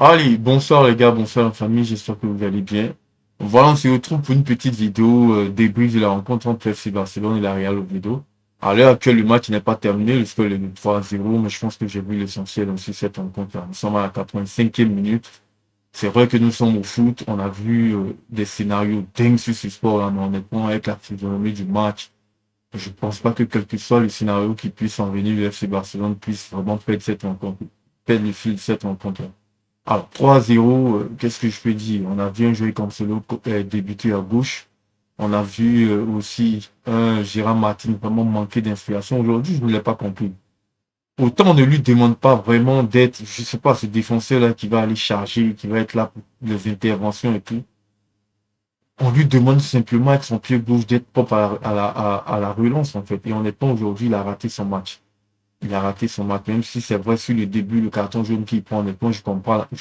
Allez, bonsoir les gars, bonsoir la famille, j'espère que vous allez bien. Voilà, on se retrouve pour une petite vidéo débrief de la rencontre entre FC Barcelone et la Real Oviedo. À l'heure actuelle, le match n'est pas terminé, le score est de 3-0, mais je pense que j'ai vu l'essentiel aussi cette rencontre-là. Nous sommes à la 85e minute. C'est vrai que nous sommes au foot, on a vu des scénarios dingues sur ce sport-là, mais honnêtement, avec la physionomie du match, je pense pas que quel que soit le scénario qui puisse en venir, le FC Barcelone puisse vraiment perdre cette rencontre, perdre le fil de cette rencontre-là. Alors, 3-0, qu'est-ce que je peux dire? On a vu un joueur comme Solo débuter à gauche. On a vu aussi un Gérard Martin vraiment manquer d'inspiration. Aujourd'hui, je ne l'ai pas compris. Autant on ne lui demande pas vraiment d'être, je sais pas, ce défenseur-là qui va aller charger, qui va être là pour les interventions et tout. On lui demande simplement avec son pied gauche d'être propre à la relance, en fait. Et honnêtement, aujourd'hui, il a raté son match. Il a raté son match, même si c'est vrai sur le début, le carton jaune qu'il prend, honnêtement, je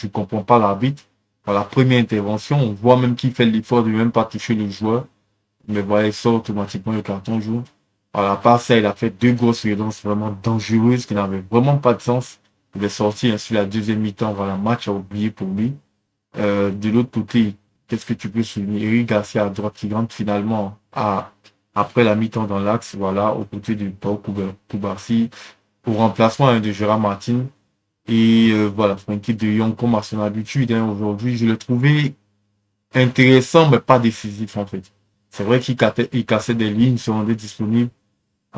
comprends pas l'arbitre. Dans la première intervention, on voit même qu'il fait l'effort de même pas toucher le joueur. Mais voilà, il sort automatiquement le carton jaune. À part ça, il a fait deux grosses violences vraiment dangereuses qui n'avaient vraiment pas de sens. Il est sorti ainsi la deuxième mi-temps. Voilà, match à oublier pour lui. De l'autre côté, qu'est-ce que tu peux souligner? Eric Garcia à droite qui rentre finalement après la mi-temps dans l'axe, voilà, aux côtés de Pau Koubarsi au remplacement de Gérard Martin. Et voilà, Frankie de Jong, comme à son habitude, hein, aujourd'hui, je l'ai trouvé intéressant, mais pas décisif en fait. C'est vrai qu'il cassait des lignes, se rendait disponible,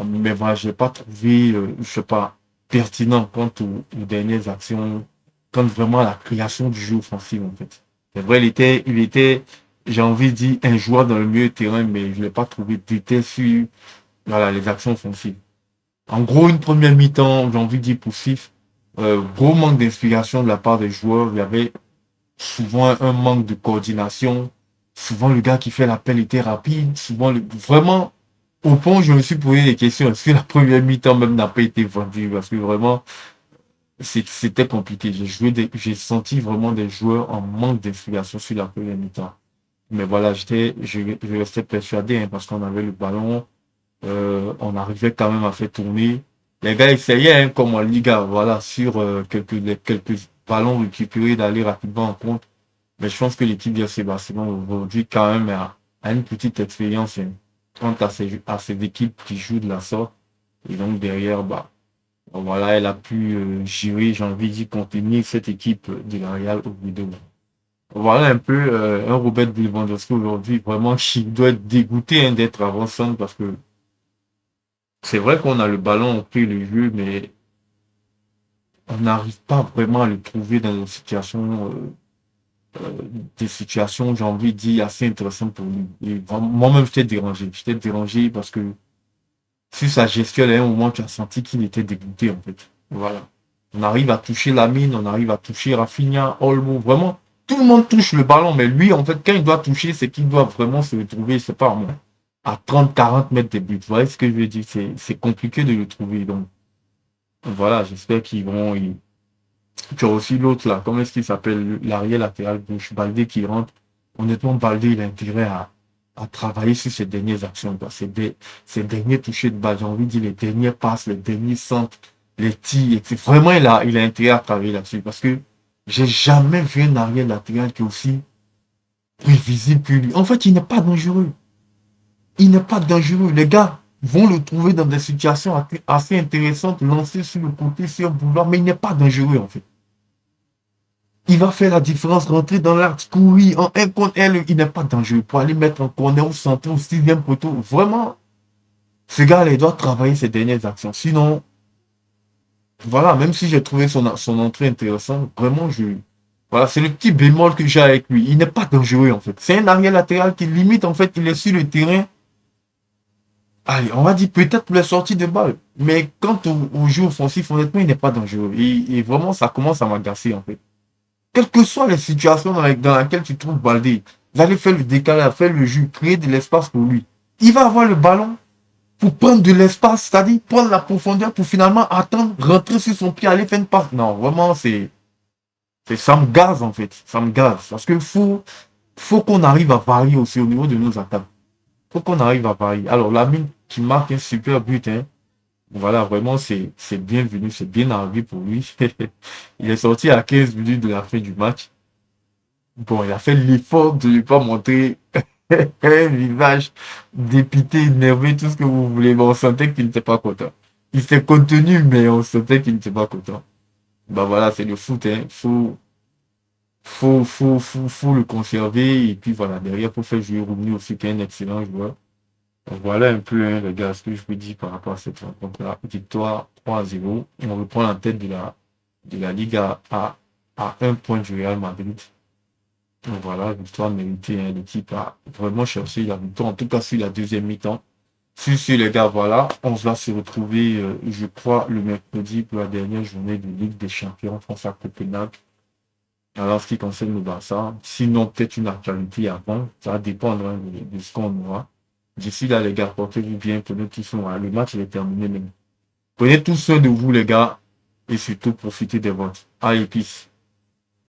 mais voilà, je l'ai pas trouvé, je sais pas, pertinent quant aux dernières actions, quant vraiment à la création du jeu offensif en fait. C'est vrai, il était, j'ai envie de dire, un joueur dans le milieu de terrain, mais je l'ai pas trouvé d'été sur, voilà, les actions offensives. En gros, une première mi-temps, j'ai envie de dire poussif. Gros manque d'inspiration de la part des joueurs. Il y avait souvent un manque de coordination. Souvent, le gars qui fait l'appel était rapide. Vraiment, au point où je me suis posé des questions. Est-ce que la première mi-temps même n'a pas été vendue? Parce que vraiment, c'était compliqué. J'ai senti vraiment des joueurs en manque d'inspiration sur la première mi-temps. Mais voilà, je restais persuadé, hein, parce qu'on avait le ballon. On arrivait quand même à faire tourner. Les gars essayaient, hein, comme en Liga, voilà, sur quelques ballons récupérés, d'aller rapidement en compte. Mais je pense que l'équipe de FC Barcelone aujourd'hui, quand même, a une petite expérience, hein, quant à ces équipes qui jouent de la sorte. Et donc derrière, bah, voilà, elle a pu gérer, j'ai envie de dire, contenir cette équipe de la Real au bout de. Voilà un peu un Robert Lewandowski aujourd'hui, vraiment, qui doit être dégoûté, hein, d'être avant-centre parce que c'est vrai qu'on a le ballon, on fait le jeu, mais on n'arrive pas vraiment à le trouver dans euh, des situations, j'ai envie de dire, assez intéressantes pour lui. Et moi-même, j'étais dérangé. J'étais dérangé parce que sur sa gestion, à un moment, tu as senti qu'il était dégoûté, en fait. Voilà. On arrive à toucher Lamine, on arrive à toucher Rafinha, Olmo, vraiment. Tout le monde touche le ballon, mais lui, en fait, quand il doit toucher, c'est qu'il doit vraiment se retrouver, c'est pas moi, à 30, 40 mètres des buts. Vous voyez ce que je veux dire? C'est compliqué de le trouver. Donc, voilà, j'espère qu'ils vont. Tu as aussi l'autre là, comment est-ce qu'il s'appelle? L'arrière latéral gauche, Baldé qui rentre. Honnêtement, Baldé, il a intérêt à travailler sur ses dernières actions, quoi. Ses derniers touchés de balle, j'ai envie de dire les dernières passes, les derniers centres, les tirs. Vraiment, il a intérêt à travailler là-dessus parce que j'ai jamais vu un arrière latéral qui est aussi prévisible que lui. En fait, il n'est pas dangereux. Il n'est pas dangereux. Les gars vont le trouver dans des situations assez intéressantes, lancer sur le côté, sur un boulevard, mais il n'est pas dangereux en fait. Il va faire la différence, rentrer dans l'axe, courir en un contre un, il n'est pas dangereux pour aller mettre un corner au centre, au sixième poteau. Vraiment, ce gars-là, il doit travailler ses dernières actions. Sinon, voilà, même si j'ai trouvé son entrée intéressante, vraiment, voilà, c'est le petit bémol que j'ai avec lui. Il n'est pas dangereux, en fait. C'est un arrière latéral qui limite, en fait, il est sur le terrain. Allez, on va dire peut-être pour les sorties de balles. Mais quant au jeu offensif, honnêtement, il n'est pas dangereux. Et vraiment, ça commence à m'agacer, en fait. Quelles que soient les situations dans lesquelles tu trouves Baldé, vous allez faire le décalage, faire le jeu, créer de l'espace pour lui. Il va avoir le ballon pour prendre de l'espace, c'est-à-dire prendre la profondeur pour finalement attendre, rentrer sur son pied, aller faire une passe. Non, vraiment, ça me gaze en fait. Ça me gaze. Parce qu'il faut qu'on arrive à varier aussi au niveau de nos attaques. Faut qu'on arrive à varier. Alors, Lamine qui marque un super but, hein. Voilà, vraiment, c'est bienvenu, c'est bien arrivé pour lui. Il est sorti à 15 minutes de la fin du match. Bon, il a fait l'effort de ne pas montrer un visage dépité, énervé, tout ce que vous voulez, mais on sentait qu'il n'était pas content. Il s'est contenu, mais on sentait qu'il n'était pas content. Bah voilà, c'est le foot, hein. Faut le conserver, et puis voilà, derrière, faut faire jouer Roumuni aussi, qui est un excellent joueur. Donc voilà un peu, hein, les gars, ce que je vous dis par rapport à cette rencontre-là. Victoire 3-0. On reprend la tête de la Ligue à un point du Real Madrid. Donc voilà, victoire méritée, hein. L'équipe a vraiment cherché la victoire, en tout cas sur la deuxième mi-temps. Si, les gars, voilà, on va se retrouver, je crois, le mercredi pour la dernière journée de Ligue des Champions face à Copenhague. Alors, ce qui concerne le Barça, sinon peut-être une actualité avant, ça va dépendre, hein, de ce qu'on aura. D'ici là, les gars, portez-vous bien, prenez tout soin. Le match il est terminé, mais prenez tout soin de vous, les gars, et surtout profitez des votes. Allez, peace.